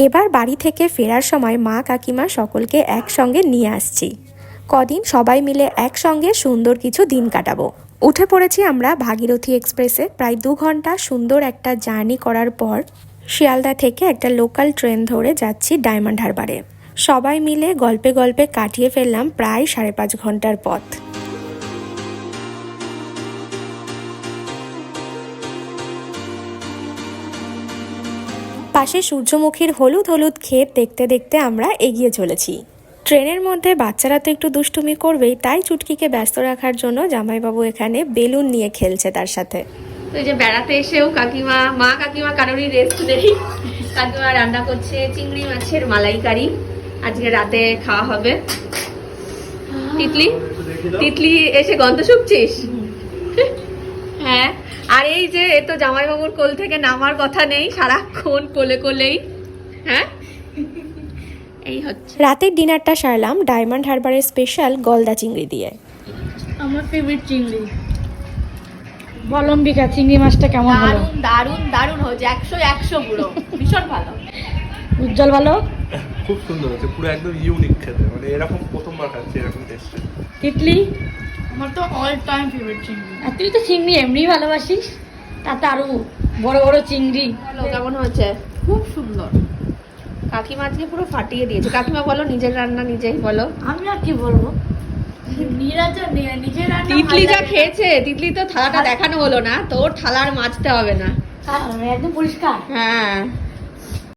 এবার বাড়ি থেকে ফেরার সময় মা কাকিমা সকলকে একসঙ্গে নিয়ে আসছি। কদিন সবাই মিলে একসঙ্গে সুন্দর কিছু দিন কাটাবো। উঠে পড়েছি আমরা ভাগীরথী এক্সপ্রেসে। প্রায় 2 ঘন্টা সুন্দর একটা জার্নি করার পর শিয়ালদা থেকে একটা লোকাল ট্রেন ধরে যাচ্ছি ডায়মন্ড হারবারে। সবাই মিলে গল্পে গল্পে কাটিয়ে ফেললাম প্রায় 5.5 ঘন্টার পথ। পাশে সূর্যমুখীর হলুদ হলুদ ক্ষেত দেখতে দেখতে আমরা এগিয়ে চলেছি। ট্রেনের মধ্যে বাচ্চারা তো একটু দুষ্টুমি করবেই, তাই চুটকিকে ব্যস্ত রাখার জন্য জামাইবাবু এখানে বেলুন নিয়ে খেলছে তার সাথে। তো এই যে বেড়াতে এসেও মা কাকিমা কারোরই রেস্ট নেই। কাকিমা রান্না করছে চিংড়ি মাছের মালাইকারি, আজকে রাতে খাওয়া হবে। তিতলি এসে গন্ধ শুকছিস? হ্যাঁ। আর এই যে এ তো জামাইবাবুর কোল থেকে নামার কথা নেই, সারাক্ষণ কোলে কোলেই। হ্যাঁ, এই হচ্ছে রাতের ডিনারটা সারলাম ডায়মন্ড হারবারের স্পেশাল গলদা চিংড়ি দিয়ে। আমার ফেভারিট চিংড়ি বলম্বিকা চিংড়ি মাছটা কেমন হলো? দারুন দারুন হয়েছে, 100 পুরো ভীষণ ভালো। উজ্জ্বল ভালো, খুব সুন্দর হয়েছে, পুরো একদম ইউনিক খেতে, মানে এরকম প্রথমবার খাচ্ছি এরকম টেস্ট। তিতলি আমার তো অল টাইম ফেভারিট চিংড়ি। আর তুই তো চিংড়ি এমনিই ভালোবাসিস, তাতে আরো বড় বড় চিংড়ি। বলো কেমন হয়েছে? খুব সুন্দর। কাকিমা আজকে পুরো ফাটিয়ে দিয়েছে। কাকিমা বলো, নিজের রান্না নিজেই বলো। আমি আর কি বলবো, নিজের রান্না তিতলি যা খেয়েছে, তিতলি তো থালাটা দেখানো হলো না, তোর থালার মাজতে হবে না। একদম পরিষ্কার। হ্যাঁ